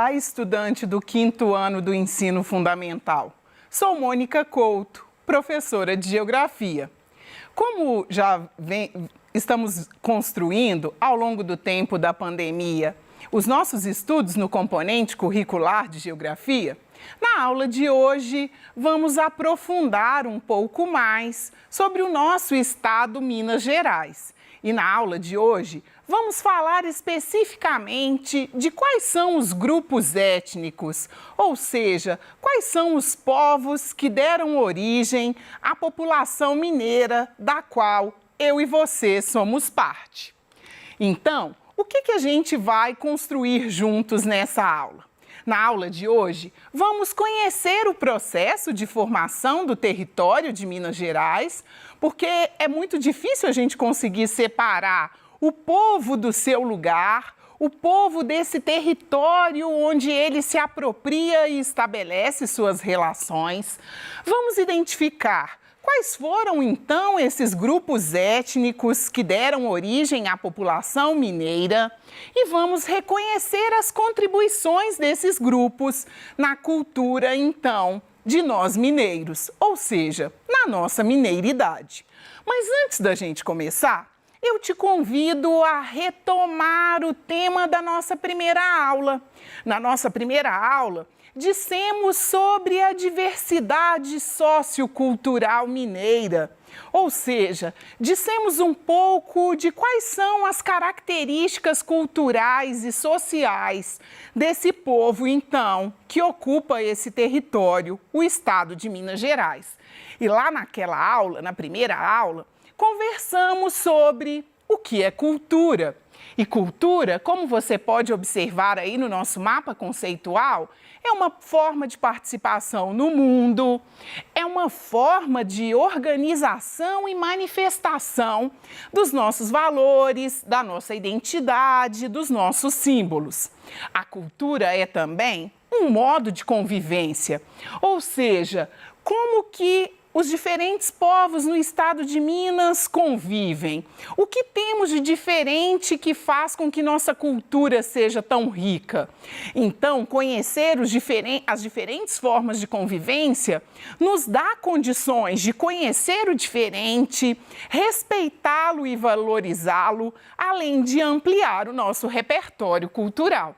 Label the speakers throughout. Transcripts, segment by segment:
Speaker 1: Olá, estudante do 5º ano do ensino fundamental. Sou Mônica Couto, professora de Geografia. Como estamos construindo, ao longo do tempo da pandemia, os nossos estudos no componente curricular de Geografia, na aula de hoje vamos aprofundar um pouco mais sobre o nosso estado Minas Gerais. E na aula de hoje vamos falar especificamente de quais são os grupos étnicos, ou seja, quais são os povos que deram origem à população mineira da qual eu e você somos parte. Então, o que a gente vai construir juntos nessa aula? Na aula de hoje, vamos conhecer o processo de formação do território de Minas Gerais, porque é muito difícil a gente conseguir separar o povo do seu lugar, o povo desse território onde ele se apropria e estabelece suas relações. Vamos identificar quais foram, então, esses grupos étnicos que deram origem à população mineira e vamos reconhecer as contribuições desses grupos na cultura, então, de nós mineiros, ou seja, na nossa mineiridade. Mas antes da gente começar, eu te convido a retomar o tema da nossa primeira aula. Na nossa primeira aula, dissemos sobre a diversidade sociocultural mineira, ou seja, dissemos um pouco de quais são as características culturais e sociais desse povo, então, que ocupa esse território, o estado de Minas Gerais. E lá naquela aula, na primeira aula, conversamos sobre o que é cultura. E cultura, como você pode observar aí no nosso mapa conceitual, é uma forma de participação no mundo, é uma forma de organização e manifestação dos nossos valores, da nossa identidade, dos nossos símbolos. A cultura é também um modo de convivência, ou seja, como que os diferentes povos no estado de Minas convivem. O que temos de diferente que faz com que nossa cultura seja tão rica? Então, conhecer as diferentes formas de convivência nos dá condições de conhecer o diferente, respeitá-lo e valorizá-lo, além de ampliar o nosso repertório cultural.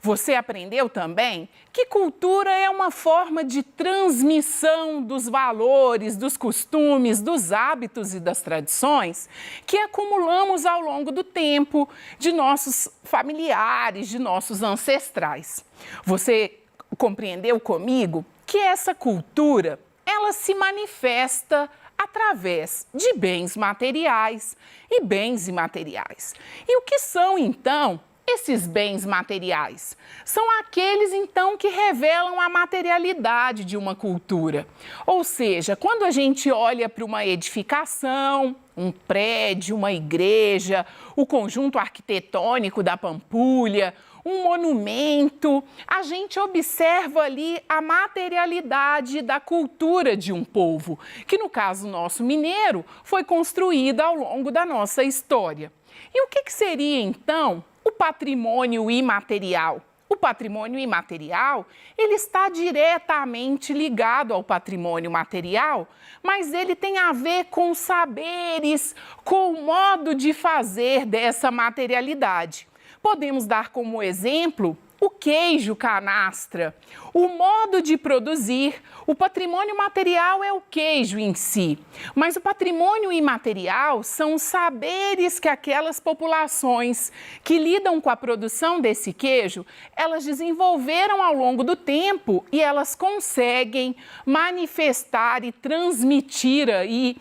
Speaker 1: Você aprendeu também que cultura é uma forma de transmissão dos valores, dos costumes, dos hábitos e das tradições que acumulamos ao longo do tempo de nossos familiares, de nossos ancestrais. Você compreendeu comigo que essa cultura, ela se manifesta através de bens materiais e bens imateriais. E o que são, então, esses bens materiais? São aqueles, então, que revelam a materialidade de uma cultura. Ou seja, quando a gente olha para uma edificação, um prédio, uma igreja, o conjunto arquitetônico da Pampulha, um monumento, a gente observa ali a materialidade da cultura de um povo, que no caso nosso mineiro, foi construída ao longo da nossa história. E o que seria, então, o patrimônio imaterial? O patrimônio imaterial, ele está diretamente ligado ao patrimônio material, mas ele tem a ver com saberes, com o modo de fazer dessa materialidade. Podemos dar como exemplo o queijo canastra, o modo de produzir. O patrimônio material é o queijo em si, mas o patrimônio imaterial são os saberes que aquelas populações que lidam com a produção desse queijo, elas desenvolveram ao longo do tempo e elas conseguem manifestar e transmitir aí,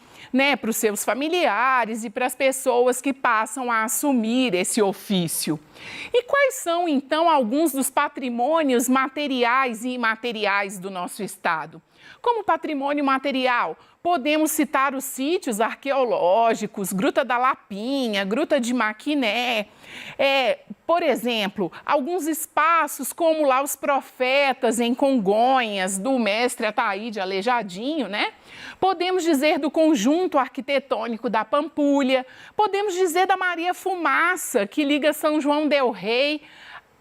Speaker 1: para os seus familiares e para as pessoas que passam a assumir esse ofício. E quais são, então, alguns dos patrimônios materiais e imateriais do nosso estado? Como patrimônio material, podemos citar os sítios arqueológicos, Gruta da Lapinha, Gruta de Maquiné, por exemplo, alguns espaços como lá os Profetas em Congonhas, do mestre Ataíde Aleijadinho, Podemos dizer do conjunto arquitetônico da Pampulha, podemos dizer da Maria Fumaça, que liga São João del Rei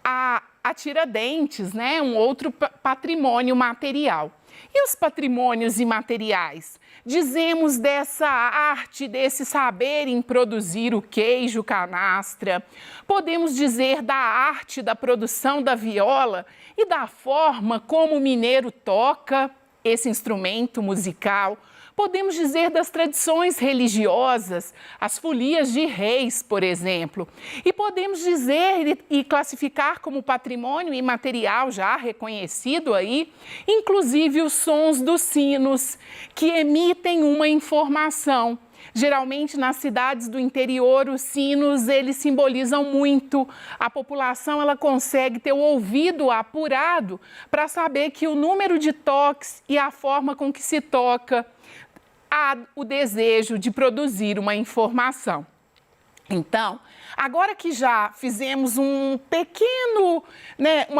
Speaker 1: a a Tiradentes, né? Um outro patrimônio material. E os patrimônios imateriais? Dizemos dessa arte, desse saber em produzir o queijo canastra. Podemos dizer da arte da produção da viola e da forma como o mineiro toca esse instrumento musical. Podemos dizer das tradições religiosas, as folias de reis, por exemplo. E podemos dizer e classificar como patrimônio imaterial já reconhecido aí, inclusive os sons dos sinos, que emitem uma informação. Geralmente, nas cidades do interior, os sinos, eles simbolizam muito. A população, ela consegue ter o ouvido apurado para saber que o número de toques e a forma com que se toca há o desejo de produzir uma informação. Então, agora que já fizemos uma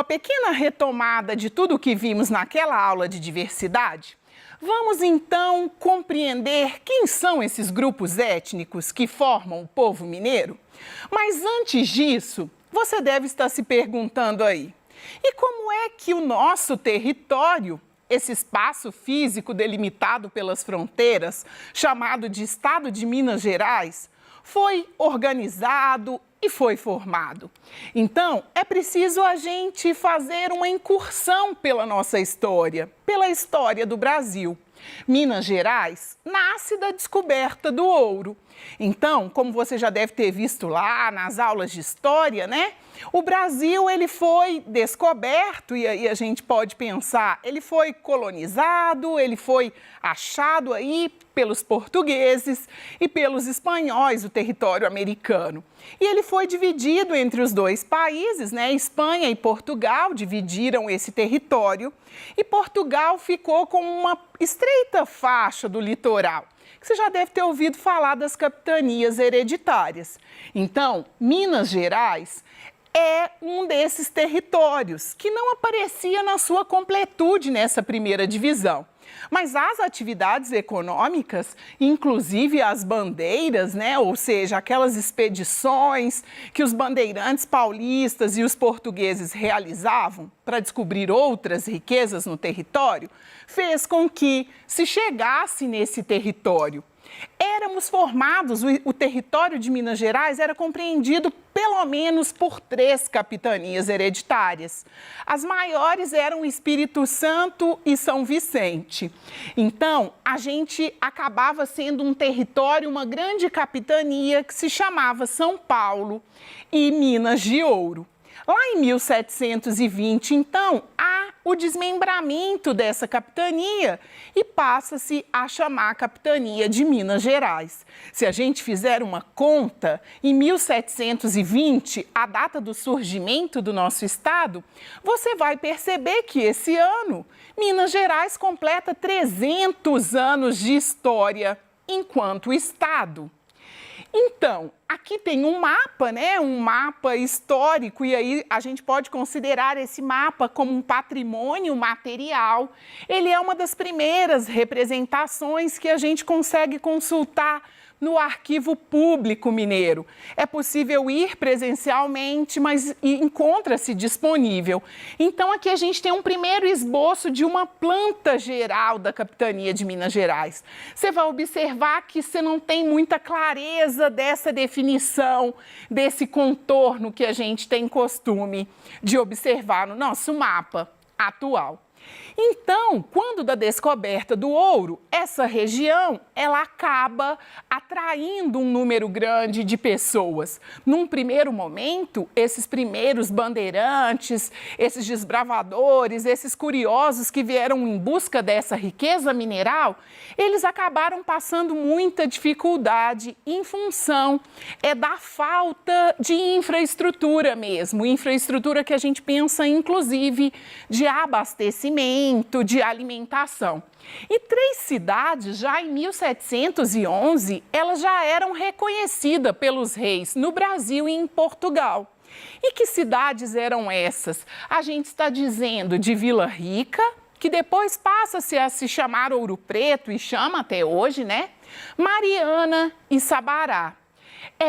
Speaker 1: pequena retomada de tudo o que vimos naquela aula de diversidade, vamos então compreender quem são esses grupos étnicos que formam o povo mineiro? Mas antes disso, você deve estar se perguntando aí, e como é que o nosso território, esse espaço físico delimitado pelas fronteiras, chamado de Estado de Minas Gerais, foi organizado e foi formado? Então, é preciso a gente fazer uma incursão pela nossa história, pela história do Brasil. Minas Gerais nasce da descoberta do ouro. Então, como você já deve ter visto lá nas aulas de história, né? O Brasil, ele foi descoberto, e aí a gente pode pensar, ele foi colonizado, ele foi achado aí pelos portugueses e pelos espanhóis, o território americano. E ele foi dividido entre os dois países, né? Espanha e Portugal dividiram esse território, e Portugal ficou com uma estreita faixa do litoral, que você já deve ter ouvido falar das capitanias hereditárias. Então, Minas Gerais é um desses territórios que não aparecia na sua completude nessa primeira divisão. Mas as atividades econômicas, inclusive as bandeiras, né, ou seja, aquelas expedições que os bandeirantes paulistas e os portugueses realizavam para descobrir outras riquezas no território, fez com que se chegasse nesse território. Éramos formados, o território de Minas Gerais era compreendido pelo menos por 3 capitanias hereditárias. As maiores eram Espírito Santo e São Vicente. Então, a gente acabava sendo um território, uma grande capitania que se chamava São Paulo e Minas de Ouro. Lá em 1720, então, há o desmembramento dessa capitania e passa-se a chamar a capitania de Minas Gerais. Se a gente fizer uma conta, em 1720, a data do surgimento do nosso estado, você vai perceber que esse ano, Minas Gerais completa 300 anos de história enquanto estado. Então, aqui tem um mapa, né? Um mapa histórico, e aí a gente pode considerar esse mapa como um patrimônio material. Ele é uma das primeiras representações que a gente consegue consultar no Arquivo Público Mineiro. É possível ir presencialmente, mas encontra-se disponível. Então, aqui a gente tem um primeiro esboço de uma planta geral da capitania de Minas Gerais. Você vai observar que você não tem muita clareza dessa definição, desse contorno que a gente tem costume de observar no nosso mapa atual. Então, quando da descoberta do ouro, essa região, ela acaba atraindo um número grande de pessoas. Num primeiro momento, esses primeiros bandeirantes, esses desbravadores, esses curiosos que vieram em busca dessa riqueza mineral, eles acabaram passando muita dificuldade em função da falta de infraestrutura mesmo, infraestrutura que a gente pensa, inclusive, de abastecimento, de alimentação. E 3 cidades, já em 1711, elas já eram reconhecidas pelos reis no Brasil e em Portugal. E que cidades eram essas? A gente está dizendo de Vila Rica, que depois passa-se a se chamar Ouro Preto e chama até hoje, né? Mariana e Sabará.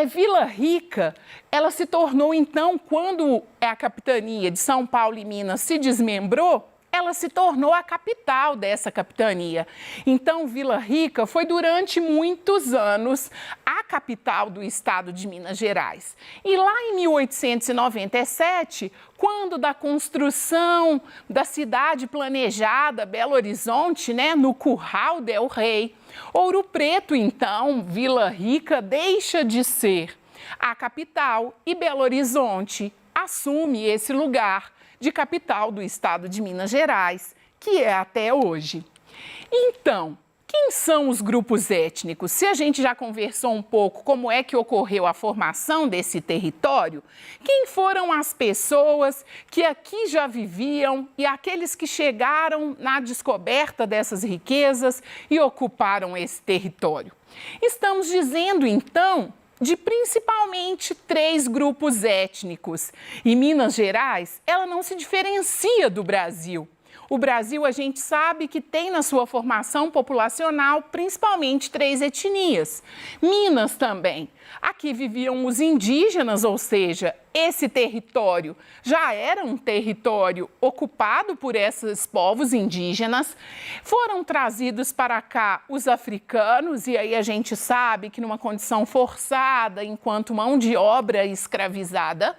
Speaker 1: Vila Rica, ela se tornou, então, quando a capitania de São Paulo e Minas se desmembrou, ela se tornou a capital dessa capitania. Então, Vila Rica foi durante muitos anos a capital do estado de Minas Gerais. E lá em 1897, quando da construção da cidade planejada Belo Horizonte, né, no Curral del Rei, Ouro Preto, então, Vila Rica deixa de ser a capital e Belo Horizonte assume esse lugar de capital do estado de Minas Gerais, que é até hoje. Então, quem são os grupos étnicos? Se a gente já conversou um pouco como é que ocorreu a formação desse território, quem foram as pessoas que aqui já viviam e aqueles que chegaram na descoberta dessas riquezas e ocuparam esse território? Estamos dizendo, então, de principalmente 3 grupos étnicos. E Minas Gerais, ela não se diferencia do Brasil. O Brasil, a gente sabe que tem na sua formação populacional principalmente 3 etnias. Minas também. Aqui viviam os indígenas, ou seja, esse território já era um território ocupado por esses povos indígenas. Foram trazidos para cá os africanos, e aí a gente sabe que numa condição forçada, enquanto mão de obra escravizada.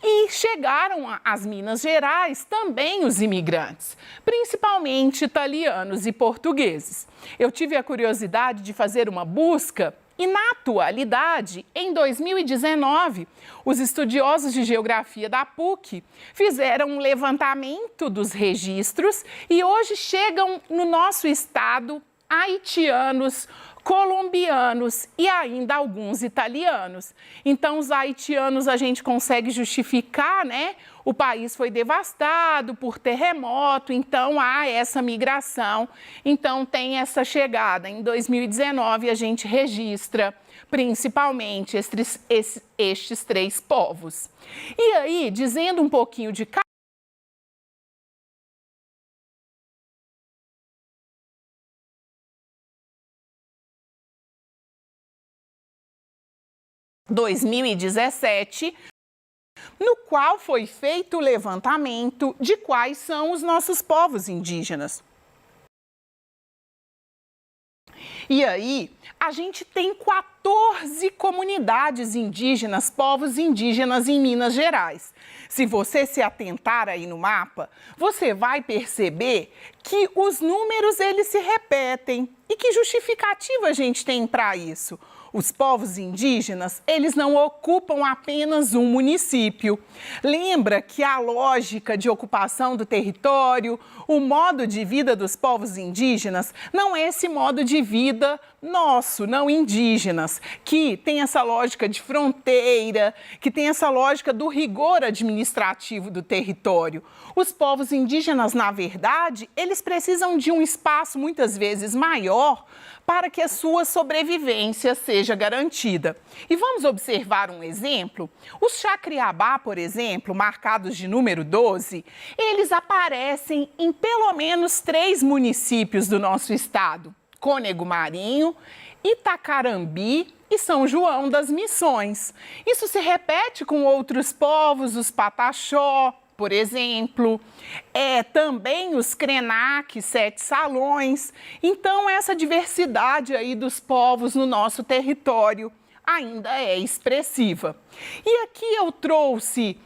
Speaker 1: E chegaram às Minas Gerais também os imigrantes, principalmente italianos e portugueses. Eu tive a curiosidade de fazer uma busca e, na atualidade, em 2019, os estudiosos de geografia da PUC fizeram um levantamento dos registros e hoje chegam no nosso estado haitianos, colombianos e ainda alguns italianos. Então, os haitianos a gente consegue justificar, né? O país foi devastado por terremoto, então há essa migração, então tem essa chegada. Em 2019, a gente registra principalmente estes 3 povos. E aí, dizendo um pouquinho de 2017, no qual foi feito o levantamento de quais são os nossos povos indígenas. E aí, a gente tem 14 comunidades indígenas, povos indígenas em Minas Gerais. Se você se atentar aí no mapa, você vai perceber que os números eles se repetem. E que justificativa a gente tem para isso? Os povos indígenas, eles não ocupam apenas um município. Lembra que a lógica de ocupação do território, o modo de vida dos povos indígenas, não é esse modo de vida nosso, não indígenas, que tem essa lógica de fronteira, que tem essa lógica do rigor administrativo do território. Os povos indígenas, na verdade, eles precisam de um espaço muitas vezes maior para que a sua sobrevivência seja garantida. E vamos observar um exemplo? Os Chacriabá, por exemplo, marcados de número 12, eles aparecem em pelo menos 3 municípios do nosso estado: Cônego Marinho, Itacarambi e São João das Missões. Isso se repete com outros povos, os Pataxó, por exemplo, também os Krenak, 7 Salões. Então, essa diversidade aí dos povos no nosso território ainda é expressiva. E aqui eu trouxe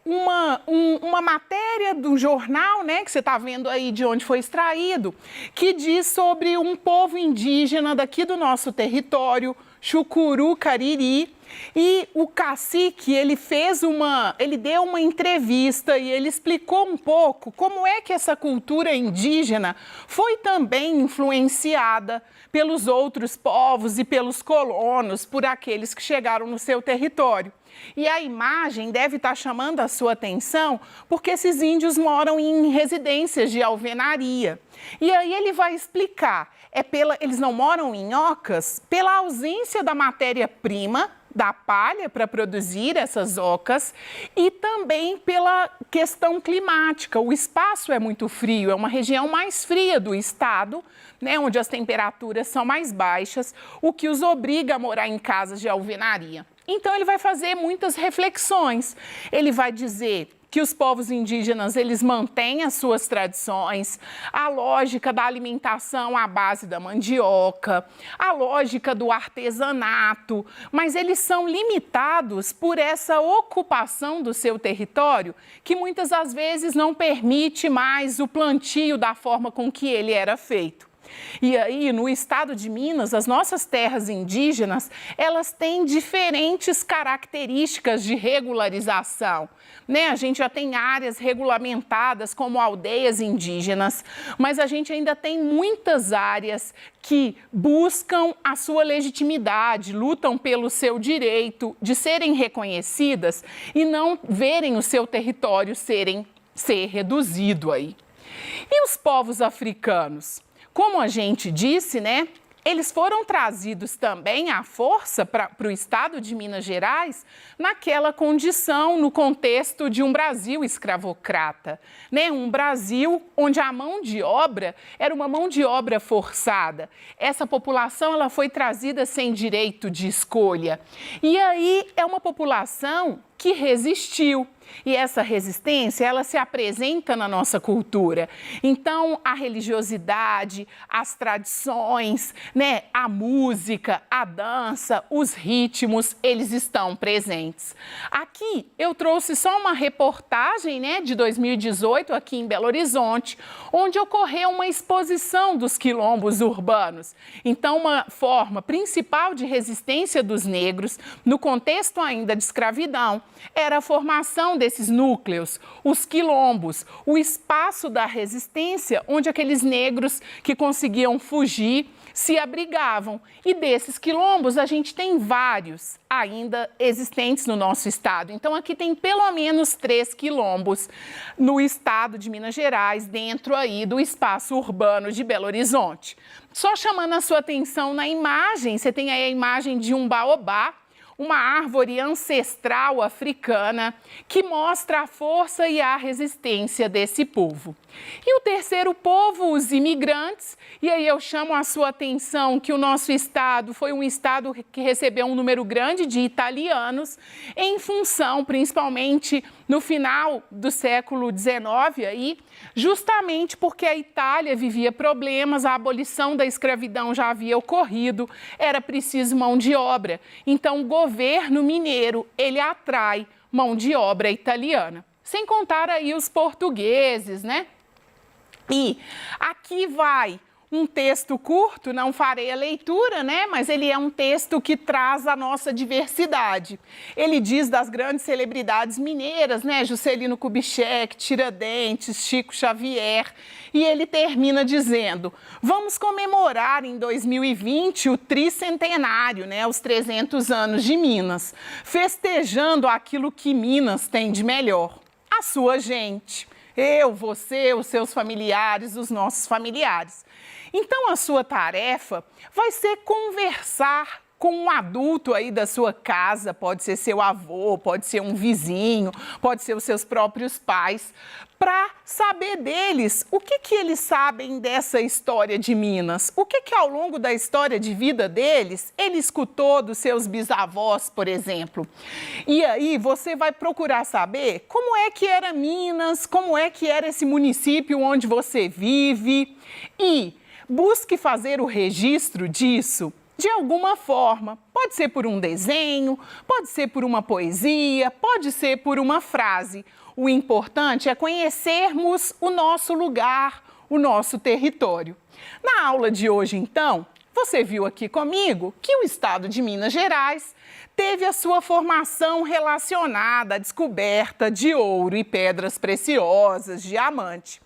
Speaker 1: uma matéria do jornal, né, que você está vendo aí de onde foi extraído, que diz sobre um povo indígena daqui do nosso território, Chucuru Cariri, e o cacique, ele deu uma entrevista e ele explicou um pouco como é que essa cultura indígena foi também influenciada pelos outros povos e pelos colonos, por aqueles que chegaram no seu território. E a imagem deve estar chamando a sua atenção porque esses índios moram em residências de alvenaria. E aí ele vai explicar, eles não moram em ocas pela ausência da matéria-prima, da palha para produzir essas ocas e também pela questão climática. O espaço é muito frio, é uma região mais fria do estado, né, onde as temperaturas são mais baixas, o que os obriga a morar em casas de alvenaria. Então, ele vai fazer muitas reflexões. Ele vai dizer que os povos indígenas, eles mantêm as suas tradições, a lógica da alimentação à base da mandioca, a lógica do artesanato, mas eles são limitados por essa ocupação do seu território, que muitas das vezes não permite mais o plantio da forma com que ele era feito. E aí, no estado de Minas, as nossas terras indígenas, elas têm diferentes características de regularização, né? A gente já tem áreas regulamentadas como aldeias indígenas, mas a gente ainda tem muitas áreas que buscam a sua legitimidade, lutam pelo seu direito de serem reconhecidas e não verem o seu território ser reduzido aí. E os povos africanos? Como a gente disse, né, eles foram trazidos também à força para o estado de Minas Gerais naquela condição, no contexto de um Brasil escravocrata, né? Um Brasil onde a mão de obra era uma mão de obra forçada. Essa população ela foi trazida sem direito de escolha. E aí é uma população que resistiu. E essa resistência, ela se apresenta na nossa cultura. Então, a religiosidade, as tradições, né, a música, a dança, os ritmos, eles estão presentes. Aqui, eu trouxe só uma reportagem, né, de 2018, aqui em Belo Horizonte, onde ocorreu uma exposição dos quilombos urbanos. Então, uma forma principal de resistência dos negros, no contexto ainda de escravidão, era a formação desses núcleos, os quilombos, o espaço da resistência, onde aqueles negros que conseguiam fugir se abrigavam. E desses quilombos, a gente tem vários ainda existentes no nosso estado. Então, aqui tem pelo menos 3 quilombos no estado de Minas Gerais, dentro aí do espaço urbano de Belo Horizonte. Só chamando a sua atenção na imagem, você tem aí a imagem de um baobá, uma árvore ancestral africana que mostra a força e a resistência desse povo. E o terceiro povo, os imigrantes, e aí eu chamo a sua atenção que o nosso estado foi um estado que recebeu um número grande de italianos em função, principalmente no final do século XIX, aí, justamente porque a Itália vivia problemas, a abolição da escravidão já havia ocorrido, era preciso mão de obra. Então, o governo mineiro, ele atrai mão de obra italiana. Sem contar aí os portugueses, né? E aqui vai um texto curto, não farei a leitura, né? Mas ele é um texto que traz a nossa diversidade. Ele diz das grandes celebridades mineiras, né? Juscelino Kubitschek, Tiradentes, Chico Xavier. E ele termina dizendo: vamos comemorar em 2020 o tricentenário, né? Os 300 anos de Minas, festejando aquilo que Minas tem de melhor, a sua gente. Eu, você, os seus familiares, os nossos familiares. Então, a sua tarefa vai ser conversar com um adulto aí da sua casa, pode ser seu avô, pode ser um vizinho, pode ser os seus próprios pais, para saber deles o que eles sabem dessa história de Minas, o que ao longo da história de vida deles ele escutou dos seus bisavós, por exemplo. E aí você vai procurar saber como é que era Minas, como é que era esse município onde você vive e busque fazer o registro disso de alguma forma. Pode ser por um desenho, pode ser por uma poesia, pode ser por uma frase. O importante é conhecermos o nosso lugar, o nosso território. Na aula de hoje, então, você viu aqui comigo que o estado de Minas Gerais teve a sua formação relacionada à descoberta de ouro e pedras preciosas, diamante.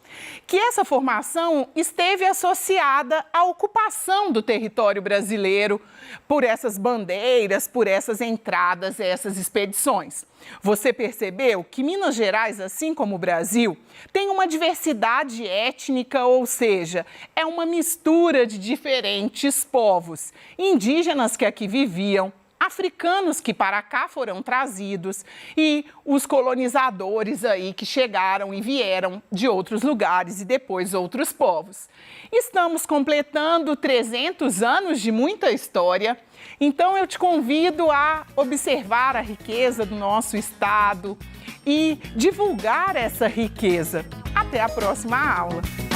Speaker 1: Que essa formação esteve associada à ocupação do território brasileiro por essas bandeiras, por essas entradas, essas expedições. Você percebeu que Minas Gerais, assim como o Brasil, tem uma diversidade étnica, ou seja, é uma mistura de diferentes povos indígenas que aqui viviam, africanos que para cá foram trazidos e os colonizadores aí que chegaram e vieram de outros lugares e depois outros povos. Estamos completando 300 anos de muita história, então eu te convido a observar a riqueza do nosso estado e divulgar essa riqueza. Até a próxima aula!